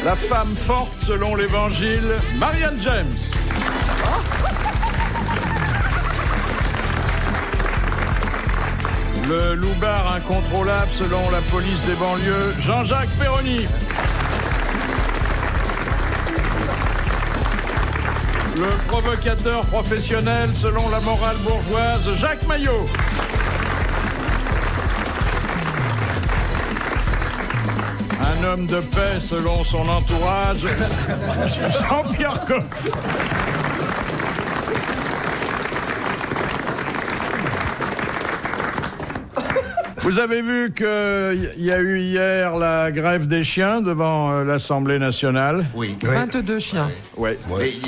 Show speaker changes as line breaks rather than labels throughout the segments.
La femme forte selon l'évangile, Marianne James. Le loupard incontrôlable selon la police des banlieues, Jean-Jacques Perroni. Le provocateur professionnel selon la morale bourgeoise, Jacques Maillot. Un homme de paix selon son entourage, Jean-Pierre Coff. Vous avez vu qu'il y a eu hier la grève des chiens devant l'Assemblée nationale?
Oui.
22 chiens.
Oui.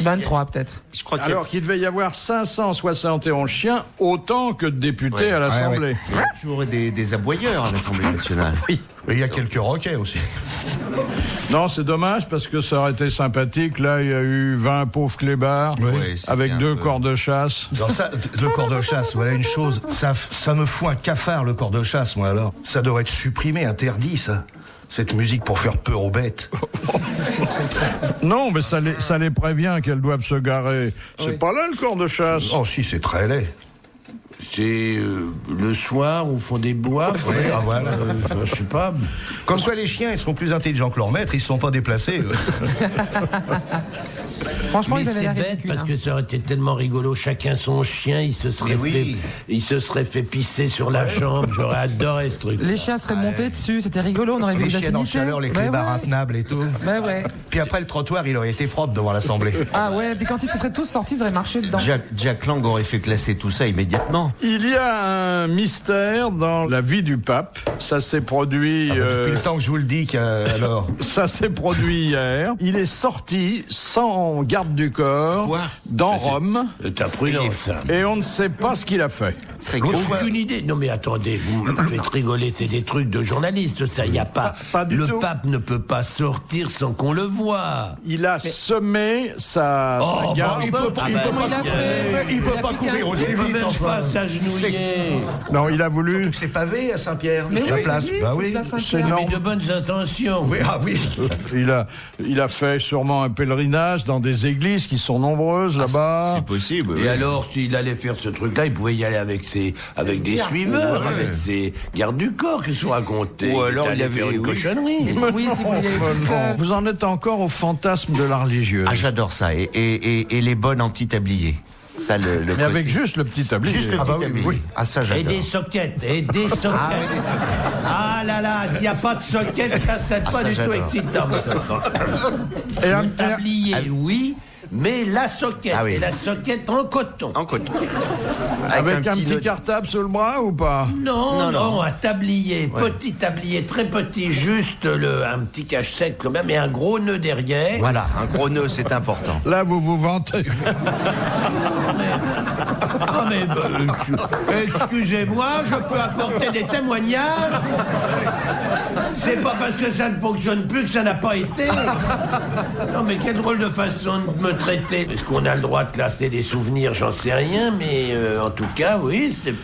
23 peut-être.
Je crois
Alors qu'il devait y avoir 571 chiens, autant que de députés à l'Assemblée.
Il y a toujours des aboyeurs à l'Assemblée nationale.
Oui. Et il y a quelques roquets aussi.
Non, c'est dommage parce que ça aurait été sympathique. Là, il y a eu 20 pauvres clébards avec 2 corps de chasse.
Alors ça, le corps de chasse, voilà une chose. Ça me fout un cafard, le corps de chasse, moi alors. Ça devrait être supprimé, interdit, ça. Cette musique pour faire peur aux bêtes.
Non, mais ça les prévient qu'elles doivent se garer. C'est pas là le corps de chasse.
Oh si, c'est très laid.
C'est le soir au fond des bois.
Ah, voilà.
Je sais pas.
Comme quoi les chiens, ils sont plus intelligents que leur maître, ils se sont pas déplacés.
Franchement,
Mais
ils avaient
c'est
l'air
bête
ridicules,
parce
hein.
que ça aurait été tellement rigolo. Chacun son chien, il se serait fait pisser sur la jambe. J'aurais adoré ce truc.
Les chiens seraient montés dessus, c'était rigolo, on aurait vu
Les
les
chiens en
affinités.
chaleur, les clébards intenables et tout.
Bah ouais.
Puis après, le trottoir, il aurait été propre devant l'Assemblée.
Ah ouais, puis quand ils se seraient tous sortis, ils auraient marché dedans.
Jack Lang aurait fait classer tout ça immédiatement.
Il y a un mystère dans la vie du pape. Ça s'est produit...
Depuis le temps que je vous le dis, alors...
Ça s'est produit hier. Il est sorti sans garde du corps dans Rome.
T'as prudence, ça.
Et on ne sait pas ce qu'il a fait.
Aucune idée. Non mais attendez, vous me faites rigoler, c'est des trucs de journalistes, ça, y a pas.
Pas du
le
tout.
pape ne peut pas sortir sans qu'on le voie.
Il a semé sa garde.
il peut pas, il peut pas courir aussi
Il peut
vite.
même
Enfin.
pas s'agenouiller.
Non, il a voulu...
C'est pavé à Saint-Pierre.
Mais
sa
oui,
place.
oui,
Bah
c'est
oui.
la
C'est
Saint-Pierre.
non.
Mais de bonnes intentions.
Oui, ah oui.
Il a fait sûrement un pèlerinage dans des églises qui sont nombreuses là-bas.
C'est possible.
Et alors, s'il allait faire ce truc-là, il pouvait y aller avec des suiveurs, avec ses gardes du corps qui sont racontés.
Ou alors il
allait
avait
faire une cochonnerie.
Oui, si vous voulez.
Vous en êtes encore au fantasme de la religieuse.
Ah, j'adore ça. Et les bonnes en petit tablier. Ça, le
Mais
côté.
avec juste le petit tablier.
Juste le
Ah
petit
bah oui,
tablier.
oui.
Ah, ça,
Et
j'adore.
des soquettes, Ah là là, s'il n'y a pas de soquettes, ça c'est pas
ça,
du tout
j'adore.
excitant.
Et un-
Le tablier, oui, mais la soquette,
Ah oui.
et la soquette en coton.
En coton.
avec un petit
nœud.
cartable sous le bras ou pas?
Non, un tablier, petit tablier, très petit, juste un petit cache-sec quand même, et un gros nœud derrière.
Voilà, un gros nœud, c'est important.
Là, vous vous vantez.
Ah mais excusez-moi, je peux apporter des témoignages. C'est pas parce que ça ne fonctionne plus que ça n'a pas été. Non mais quelle drôle de façon de me traiter. Est-ce qu'on a le droit de classer des souvenirs? J'en sais rien, mais en tout cas, oui, c'est...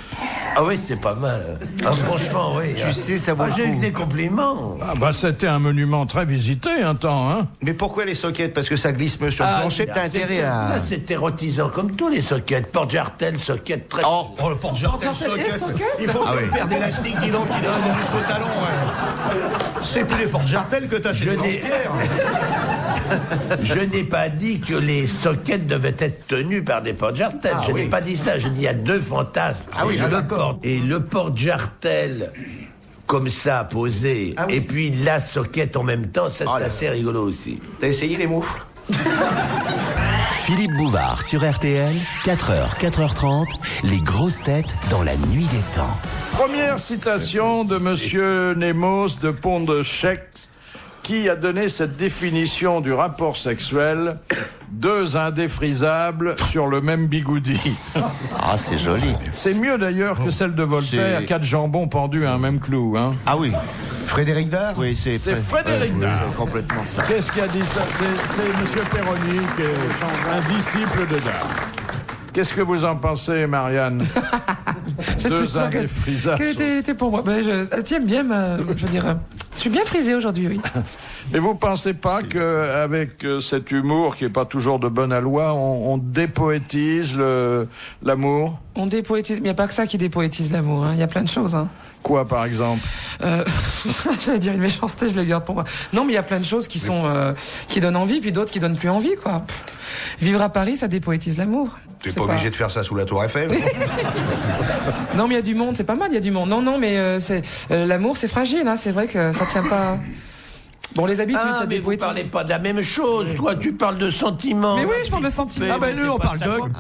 Ah oui, c'est pas mal. Ah, franchement, oui.
Tu sais, ça vaut le
j'ai eu
coup.
des compliments.
Ah bah c'était un monument très visité un temps, hein.
Mais pourquoi les soquettes? Parce que ça glisse mieux sur le plancher.
t'as intérêt à-
Ça, c'est érotisant comme tous les soquettes. Porte-jartel, soquette très...
Oh, le porte-jartel,
Porte-jartel et soquette.
Il faut
Ah oui.
une paire d'élastiques, dis donc, qui descendent jusqu'au talon. C'est plus les porte-jartels que t'as chez les Pierre.
Je n'ai pas dit que les soquettes devaient être tenues par des porte-jartelles.
Ah
Je
oui.
n'ai pas dit ça. Je dis il y a deux fantasmes.
Ah oui,
Et
d'accord.
et le porte-jartel comme ça posé,
Ah oui.
et puis la soquette en même temps, ça c'est
là
assez rigolo aussi.
T'as essayé les moufles?
Philippe Bouvard sur RTL, 4h, 4h30, les grosses têtes dans la nuit des temps.
Première citation de Monsieur Nemos de Pont-de-Chêne, qui a donné cette définition du rapport sexuel: deux indéfrisables sur le même bigoudi.
Ah, c'est joli.
C'est mieux d'ailleurs que celle de Voltaire,
C'est-
4 jambons pendus à un même clou, hein.
Ah oui.
Frédéric Dard?
Oui,
C'est Frédéric Dard.
c'est complètement ça.
Qu'est-ce qui a dit ça? C'est Monsieur Perroni, qui est un disciple de Dard. Qu'est-ce que vous en pensez, Marianne?
J'étais
Deux
sûre
indéfrisables.
qu'elle était pour moi. Ben, elle tient bien, je veux dire, suis bien frisée aujourd'hui, oui.
Et vous pensez pas qu'avec cet humour qui est pas toujours de bonne aloi, on dépoétise l'amour?
On dépoétise. Il n'y a pas que ça qui dépoétise l'amour. Il y a plein de choses.
Quoi, par exemple?
J'allais dire une méchanceté, je le garde pour moi. Non, mais il y a plein de choses qui sont qui donnent envie, puis d'autres qui donnent plus envie, quoi. Vivre à Paris, ça dépoétise l'amour.
T'es pas obligé de faire ça sous la Tour Eiffel.
Non, mais il y a du monde, c'est pas mal, il y a du monde. Non, mais l'amour, c'est fragile, c'est vrai que ça tient pas. Bon, les habitudes, ça
mais vous
dépoétise.
parlez pas de la même chose. Toi, tu parles de sentiments.
Mais oui, je parle de sentiments.
Ah ben nous, on parle d'og.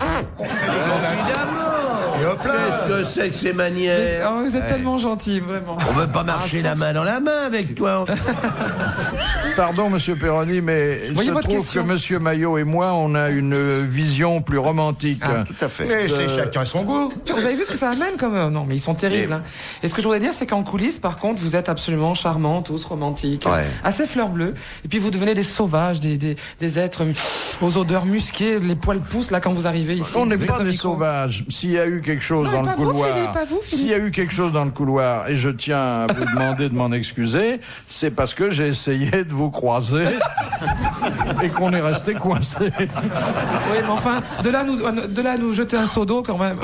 Et hop là. Qu'est-ce que c'est que ces manières?
Vous êtes tellement gentil, vraiment.
On veut pas marcher la main dans la main avec toi.
Pardon, monsieur Perroni, mais il se trouve que monsieur Maillot et moi, on a une vision plus romantique.
Tout à fait. Mais c'est chacun son goût.
Vous avez vu ce que ça amène comme... Non, mais ils sont terribles. Et ce que je voudrais dire, c'est qu'en coulisses, par contre, vous êtes absolument charmants, tous romantiques, assez fleurs bleues. Et puis vous devenez des sauvages, des êtres aux odeurs musquées, les poils poussent là quand vous arrivez ici.
On n'est pas des sauvages. S'il y a eu quelque chose dans le couloir, s'il y a eu quelque chose dans le couloir, et je tiens à vous demander de m'en excuser, c'est parce que j'ai essayé de vous croiser et qu'on est resté coincés.
Oui, mais enfin, de là à nous jeter un seau d'eau quand même.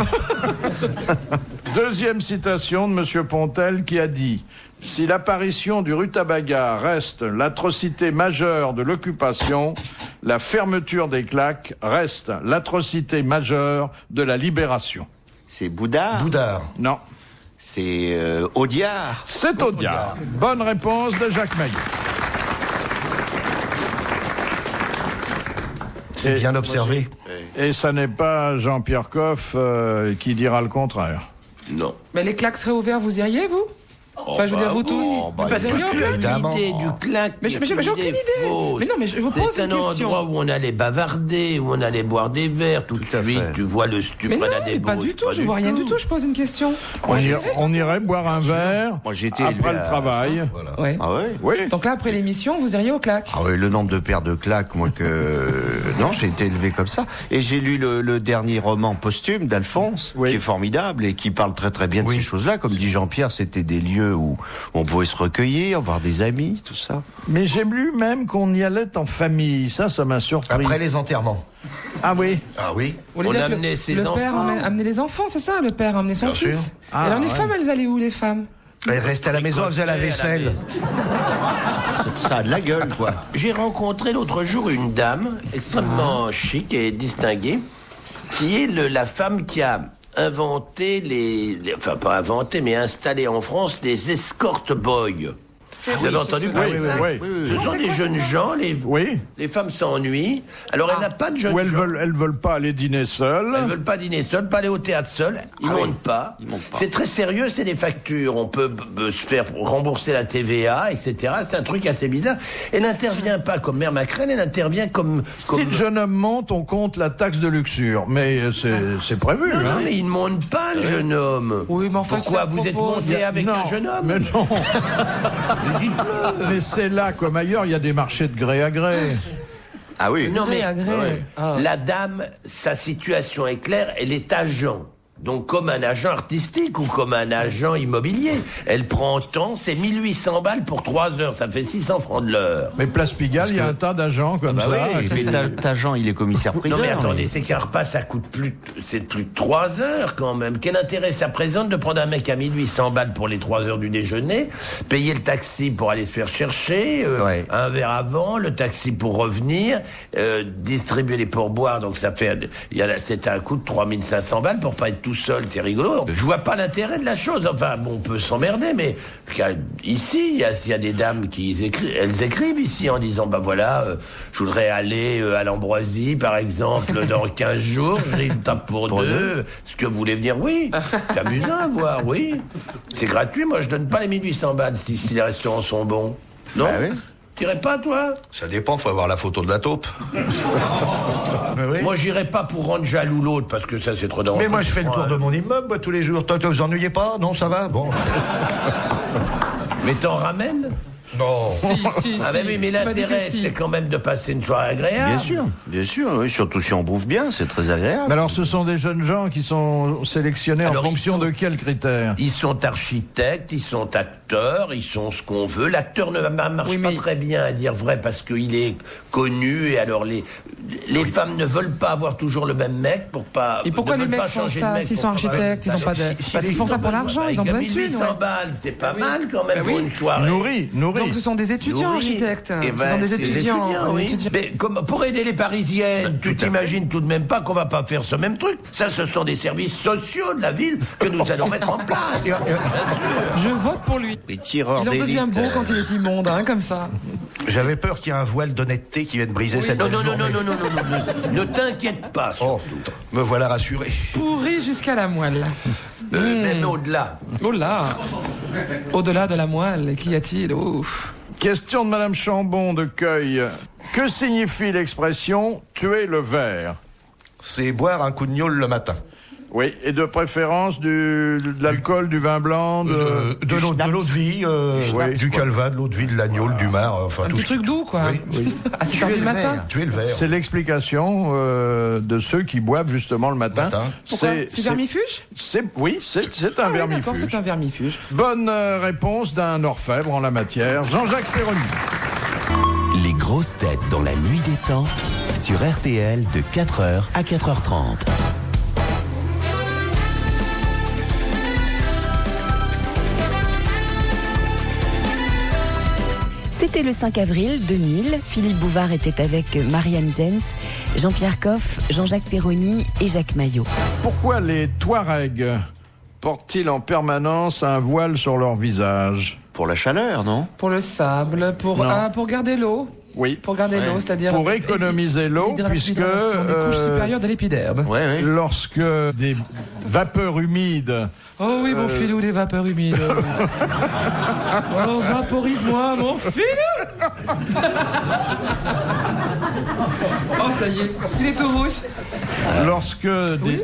Deuxième citation de monsieur Pontel qui a dit: si l'apparition du rutabaga reste l'atrocité majeure de l'occupation, la fermeture des claques reste l'atrocité majeure de la libération.
C'est Boudard?
Boudard.
Non.
C'est Audiard?
C'est Audiard. Bonne réponse de Jacques Maillot.
C'est bien observé.
Et ça n'est pas Jean-Pierre Coff qui dira le contraire.
Non.
Mais les claques seraient ouverts, vous iriez, vous? Enfin, je veux dire, vous tous. Vous iriez au claque?
L'idée du claque.
Mais j'ai aucune idée. Mais non, mais je vous pose
c'est
une
un
question.
endroit où on allait bavarder, où on allait boire des verres, tout de suite, tu vois le stupre
Mais non,
à des
mais pas du tout, je vois rien du tout, je pose une question.
On irait boire un verre
Moi, j'ai été
après
élevé
le
à
travail.
Voilà.
Ouais.
Ah ouais?
Oui.
Donc là, après l'émission, vous iriez au claque.
Ah oui, le nombre de paires de claques, moi que... Non, j'ai été élevé comme ça. Et j'ai lu le dernier roman posthume d'Alphonse, qui est formidable et qui parle très très bien de ces choses-là. Comme dit Jean-Pierre, c'était des lieux où on pouvait se recueillir, voir des amis, tout ça.
Mais j'ai lu même qu'on y allait en famille. Ça m'a surpris.
Après les enterrements.
Ah oui.
Ah oui.
Vous voulez
On
dire que
amenait ses
le
enfants.
père amenait les enfants, c'est ça? Le père amenait son
Bien
fils.
sûr.
Et alors les femmes, elles allaient où, les femmes?
Elle restait à la maison, elle faisait la vaisselle.
Ça a de la gueule, quoi.
J'ai rencontré l'autre jour une dame extrêmement chic et distinguée, qui est la femme qui a inventé enfin pas inventé, mais installé en France les escort boys. Vous avez entendu parler de ça?
Oui.
Ce sont des jeunes gens, les femmes s'ennuient. Alors elle n'a pas de jeunes
Ou
gens.
elles veulent pas aller dîner seules.
Elles veulent pas dîner seules, pas aller au théâtre seules. Ils montent pas. C'est très sérieux, c'est des factures. On peut se faire rembourser la TVA, etc. C'est un truc assez bizarre. Elle n'intervient pas comme Mère Macrène, elle intervient comme...
Si le jeune homme monte, on compte la taxe de luxure. Mais c'est prévu.
Non,
hein.
mais il ne monte pas, le jeune homme.
Oui, mais enfin,
Pourquoi
si ça
vous êtes
propose-
monté avec
Non,
un jeune homme?
mais non.
Dites-le.
Mais c'est là comme ailleurs, il y a des marchés de gré à gré.
Ah oui.
Non, mais
Gré à gré. Ah.
la dame, sa situation est claire, elle est agent. Donc comme un agent artistique ou comme un agent immobilier. Elle prend tant, c'est 1800 balles pour 3 heures, ça fait 600 francs de l'heure.
Mais Place Pigalle, il y a un tas d'agents comme ça.
Oui, mais Tajan, il est commissaire-priseur.
Non mais attendez, c'est qu'un repas ça coûte plus de 3 heures quand même. Quel intérêt ça présente de prendre un mec à 1800 balles pour les 3 heures du déjeuner, payer le taxi pour aller se faire chercher, un verre avant, le taxi pour revenir, distribuer les pourboires, donc ça fait, c'est un coût de 3500 balles pour pas être tout seul, c'est rigolo. Je vois pas l'intérêt de la chose. Enfin, bon, on peut s'emmerder, mais ici, il y a des dames qui écrivent ici en disant, bah voilà, je voudrais aller à l'Ambroisie, par exemple, dans 15 jours, j'ai une table pour deux. Est-ce que vous voulez venir? Oui. C'est amusant à voir, oui. C'est gratuit, moi je donne pas les 1800 balles si les restaurants sont bons. Non?
Bah oui.
T'irais pas, toi?
Ça dépend, faut avoir la photo de la taupe.
Moi, j'irais pas pour rendre jaloux l'autre, parce que ça, c'est trop dangereux.
Mais moi, je fais le tour de mon immeuble, moi, tous les jours. Toi, vous ennuyez pas? Non, ça va? Bon.
Mais t'en ramènes?
Non.
Si,
Ah ben oui, mais
c'est pas
l'intérêt,
difficile.
c'est quand même de passer une soirée agréable.
Bien sûr, oui, surtout si on bouffe bien, c'est très agréable.
Mais alors, ce sont des jeunes gens qui sont sélectionnés
Alors,
en fonction de quels critères?
Ils sont architectes, ils sont acteurs, acteurs, ils sont ce qu'on veut. L'acteur ne marche pas très bien, à dire vrai, parce qu'il est connu, et alors les femmes ne veulent pas avoir toujours le même mec pour pas.
Et pourquoi les mecs font ça s'ils sont architectes, ils ont pas de. Ils font ça pour l'argent, ils ont besoin de thunes.
800 balles, c'est pas mal quand même pour une soirée.
Nourri.
Donc ce sont des étudiants architectes.
Eh ben,
ce sont des étudiants.
Oui. Mais pour aider les Parisiennes, tu t'imagines tout de même pas qu'on va pas faire ce même truc. Ça, ce sont des services sociaux de la ville que nous allons mettre en place.
Je vote pour lui.
Les tireurs
Il en
d'élite.
devient beau quand il est immonde, comme ça.
J'avais peur qu'il y ait un voile d'honnêteté qui vienne briser cette belle journée.
Non. Ne t'inquiète pas, surtout.
Me voilà rassuré.
Pourri jusqu'à la moelle.
Même au-delà.
Oh là. Au-delà de la moelle, qu'y a-t-il?
Question de Madame Chambon de Cueil. Que signifie l'expression « tuer le verre » ?
C'est boire un coup de gnôle le matin.
Oui, et de préférence de l'alcool, du vin blanc, de
l'eau de vie, du calva, de l'eau de vie, de l'agnole, du mar, enfin
un
tout
petit truc doux, quoi.
Oui.
À 6h du matin.
Tuer le verre.
C'est l'explication de ceux qui boivent justement le matin.
Pourquoi ? C'est vermifuge ?
Oui, c'est un vermifuge.
D'accord, c'est un vermifuge.
Bonne réponse d'un orfèvre en la matière, Jean-Jacques Perroni.
Les grosses têtes dans la nuit des temps sur RTL de 4h à 4h30.
C'était le 5 avril 2000. Philippe Bouvard était avec Marianne James, Jean-Pierre Coff, Jean-Jacques Perroni et Jacques Maillot.
Pourquoi les Touaregs portent-ils en permanence un voile sur leur visage ?
Pour la chaleur, non ?
Pour le sable, pour garder l'eau.
Oui.
Pour garder l'eau, c'est-à-dire...
Pour économiser l'eau, puisque...
des couches supérieures de l'épiderme.
Lorsque des vapeurs humides...
Oh oui, mon filou, des vapeurs humides. Oh, vaporise-moi, mon filou. Oh, ça y est, il est tout rouge.
Lorsque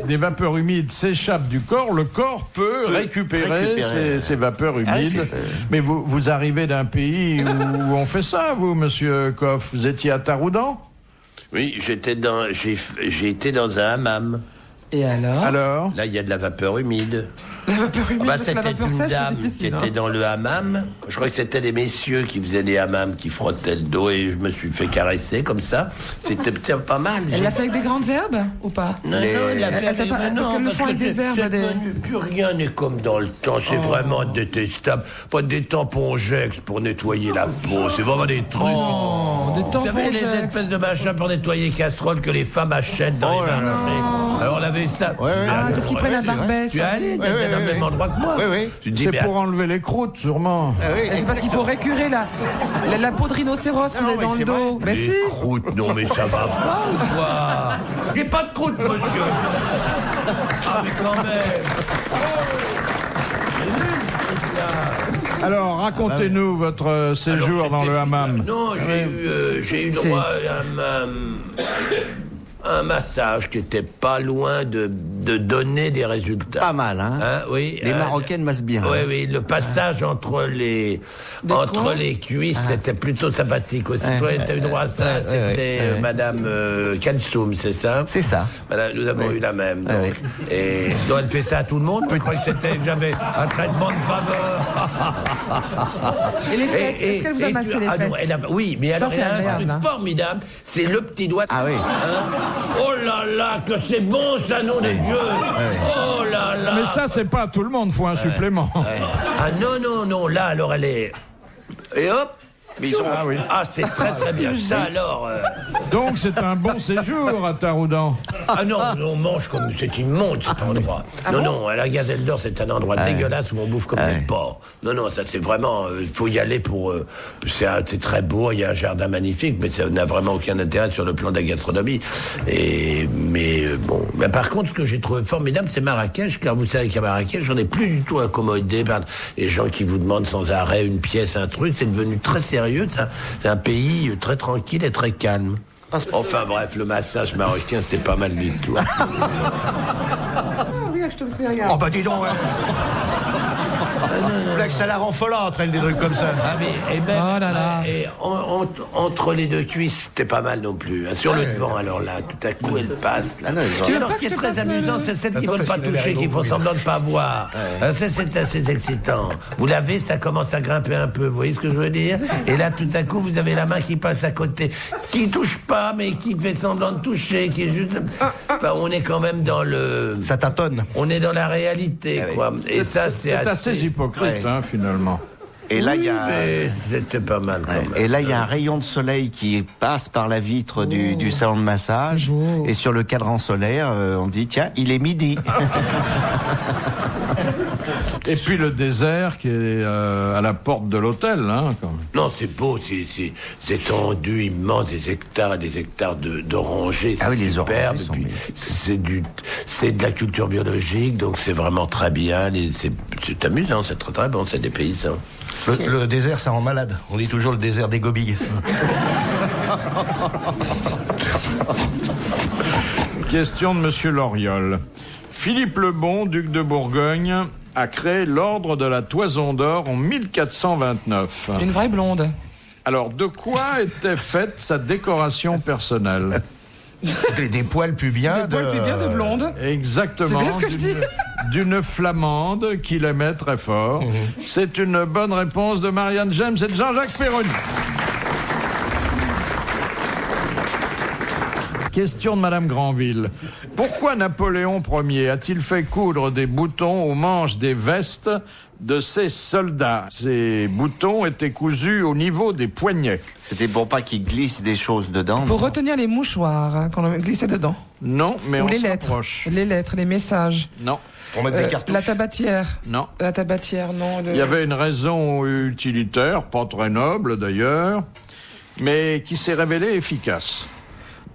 des vapeurs humides s'échappent du corps, le corps peut récupérer ces vapeurs humides. Mais vous arrivez d'un pays où on fait ça, vous, monsieur Coff. Vous étiez à Taroudan ?
Oui, j'ai été dans un hammam.
Et alors ?
Là, il y a de la vapeur humide.
La vapeur humide,
c'était
la vapeur
une
sèche,
dame qui était dans le hammam. Je crois que c'était des messieurs qui faisaient des hammams, qui frottaient le dos, et je me suis fait caresser comme ça. C'était pas mal.
Elle l'a fait avec des grandes herbes ou pas ?
Non, elle l'a fait avec
parce qu'elle le font avec des herbes.
Plus rien n'est comme dans le temps. C'est vraiment détestable. Pas des tampons Jex pour nettoyer la peau. C'est vraiment des trucs.
Des tampons
Vous savez, les espèces de machins pour nettoyer les casseroles que les femmes achètent dans les marchés. Alors on avait ça.
C'est ce qu'ils prennent à Barbès.
Tu es allé dans le même endroit que moi.
C'est pour enlever les croûtes, sûrement.
C'est parce qu'il faut récurer la peau de rhinocéros que vous avez dans le dos.
Mais si. Croûtes, non mais ça va pas ou quoi ? J'ai pas de croûte, monsieur. Ah mais quand même.
Alors, racontez-nous votre séjour dans le hammam.
Non, j'ai eu droit à un massage qui était pas loin de donner des résultats.
Pas mal, hein,
oui.
Les Marocaines massent bien.
Oui, le passage entre les cuisses, c'était plutôt sympathique aussi. Toi, tu as eu droit à ça, c'était Madame Kalsoum, c'est ça ?
C'est ça.
Madame, nous avons eu la même. Donc. Et toi, elle fait ça à tout le monde ? Je crois que j'avais un traitement de faveur.
Et les fesses, est-ce qu'elle vous a massé les fesses ?
Oui, mais alors, il y a un truc formidable, c'est le petit doigt.
Ah oui.
Oh là là, que c'est bon, ça, nom des dieux. Oh là là.
Mais ça, c'est pas à tout le monde, faut un supplément.
Ah non, là, alors elle est... Et hop. Mais ils ont... c'est très très bien. Ça alors...
Donc c'est un bon séjour à Taroudan.
Ah non, on mange comme... C'est immonde cet endroit. Non, à la Gazelle d'Or, c'est un endroit dégueulasse où on bouffe comme des porcs. Non, ça c'est vraiment... Il faut y aller pour... c'est très beau, il y a un jardin magnifique, mais ça n'a vraiment aucun intérêt sur le plan de la gastronomie. Mais par contre, ce que j'ai trouvé formidable, c'est Marrakech, car vous savez qu'à Marrakech, j'en ai plus du tout incommodé par les gens qui vous demandent sans arrêt une pièce, un truc. C'est devenu très sérieux. C'est un pays très tranquille et très calme. Enfin bref, le massage marocain, c'était pas mal du tout.
Oui, je te le fais, regarde.
Oh bah dis donc, Là que ça la rend folâtre, elle, des trucs comme ça.
Ah mais, et même,
Oh là là.
et entre les deux cuisses, c'était pas mal non plus. Hein. Sur le devant, alors là, tout à coup, elle passe. Là. Alors, ce qui est très amusant, c'est celle qu'il ne faut pas toucher, qu'il faut semblant de pas voir. Ça, c'est assez excitant. Vous l'avez, ça commence à grimper un peu, vous voyez ce que je veux dire? Et là, tout à coup, vous avez la main qui passe à côté, qui touche pas, mais qui fait semblant de toucher, qui est juste... Enfin, on est quand même dans le...
Ça tâtonne.
On est dans la réalité, quoi. Et ça, c'est
assez hypocrite, hein, finalement.
Et là, il y a...
Mais c'était pas mal, quand même.
Et là, il y a un rayon de soleil qui passe par la vitre du salon de massage. Et sur le cadran solaire, on dit, tiens, il est midi.
Et puis le désert qui est à la porte de l'hôtel, hein, quand même.
Non, c'est beau, c'est étendu, immense, des hectares et des hectares d'orangers.
Ah oui, les
superbe.
orangers sont
C'est de la culture biologique, donc c'est vraiment très bien. C'est amusant, c'est très très bon, c'est des paysans.
Le désert, ça rend malade. On dit toujours le désert des gobilles.
Question de Monsieur Loriol. Philippe le Bon, duc de Bourgogne, a créé l'ordre de la Toison d'Or en 1429.
Une vraie blonde.
Alors, de quoi était faite sa décoration personnelle?
Des poils pubiens
Des poils pubiens de blonde.
Exactement.
C'est bien ce que je dis.
D'une flamande qu'il aimait très fort. C'est une bonne réponse de Marianne James et de Jean-Jacques Perroni. Question de Madame Granville. Pourquoi Napoléon Ier a-t-il fait coudre des boutons aux manches des vestes de ses soldats? Ces boutons étaient cousus au niveau des poignets.
C'était pour pas qu'il glisse des choses dedans.
Pour retenir les mouchoirs hein, qu'on glissait dedans.
Non, mais
Ou
on
les lettres.
s'approche.
Les lettres, les messages.
Non.
Pour mettre des cartouches.
La tabatière.
Non.
La tabatière, non.
Il y avait une raison utilitaire, pas très noble d'ailleurs, mais qui s'est révélée efficace.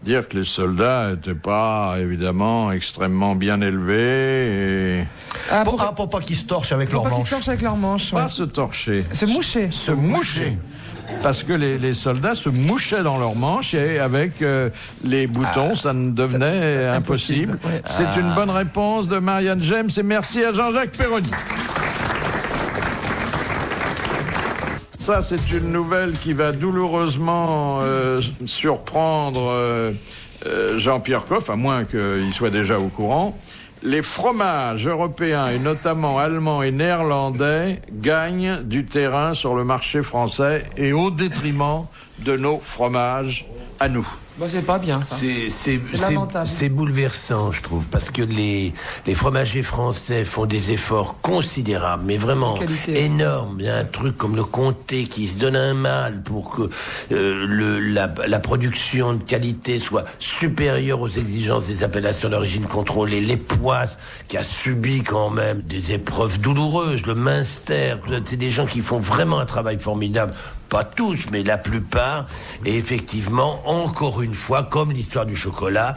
Dire que les soldats n'étaient pas, évidemment, extrêmement bien élevés et...
Pour pas qu'ils se torchent avec leurs
Pour pas qu'ils
manches.
se torchent avec leurs manches.
Pas
Ouais.
se torcher.
Se moucher.
Se moucher. Parce que les soldats se mouchaient dans leurs manches et avec les boutons, ça ne devenait impossible.
Ouais.
C'est une bonne réponse de Marianne James et merci à Jean-Jacques Perroni. Ça, c'est une nouvelle qui va douloureusement surprendre Jean-Pierre Coff, à moins qu'il soit déjà au courant. Les fromages européens, et notamment allemands et néerlandais, gagnent du terrain sur le marché français et au détriment de nos fromages à nous.
Bah, c'est pas bien, ça.
C'est bouleversant, je trouve, parce que les fromagers français font des efforts considérables, mais vraiment énormes. Il y a un truc comme le comté qui se donne un mal pour que la production de qualité soit supérieure aux exigences des appellations d'origine contrôlée. Les Poisses, qui a subi quand même des épreuves douloureuses. Le Münster, c'est des gens qui font vraiment un travail formidable. Pas tous, mais la plupart. Et effectivement, encore une fois, comme l'histoire du chocolat,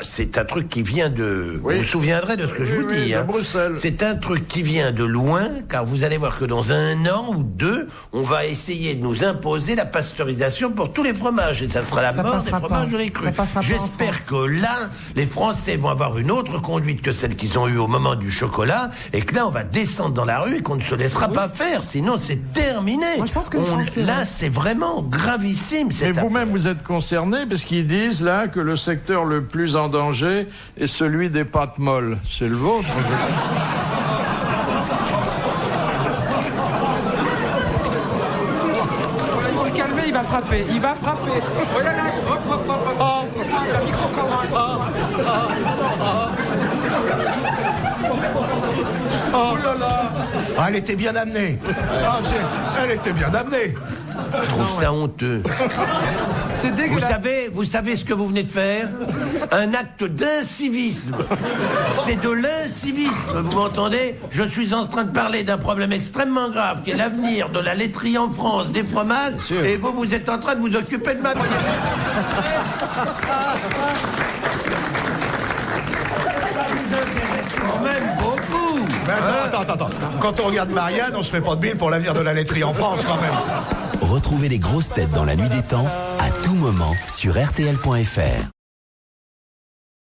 c'est un truc qui vient de...
Oui.
Vous vous souviendrez de ce que je vous dis.
De Bruxelles.
C'est un truc qui vient de loin, car vous allez voir que dans 1 an ou 2, on va essayer de nous imposer la pasteurisation pour tous les fromages. Et ça sera la mort des fromages de lait cru. J'espère que là, les Français vont avoir une autre conduite que celle qu'ils ont eue au moment du chocolat, et que là, on va descendre dans la rue et qu'on ne se laissera pas faire, sinon c'est terminé.
Moi, je pense que
là, c'est vraiment gravissime.
Mais vous-même, vous êtes concerné, parce qu'ils disent là que le secteur le plus en danger est celui des pâtes molles. C'est le vôtre.
Il faut le calmer, il va frapper. Il va frapper. Oh là là, hop. La micro commence. Oh là là.
Ah, elle était bien amenée. Elle était bien amenée.
Je trouve ça honteux.
C'est dégueulasse.
Vous savez ce que vous venez de faire? Un acte d'incivisme. C'est de l'incivisme, vous m'entendez? Je suis en train de parler d'un problème extrêmement grave qui est l'avenir de la laiterie en France, des fromages, et vous êtes en train de vous occuper de ma vie. Quand même beaucoup.
Attends. Quand on regarde Marianne, on se fait pas de bile pour l'avenir de la laiterie en France, quand même.
Retrouvez les grosses têtes dans la nuit des temps à tout moment sur RTL.fr.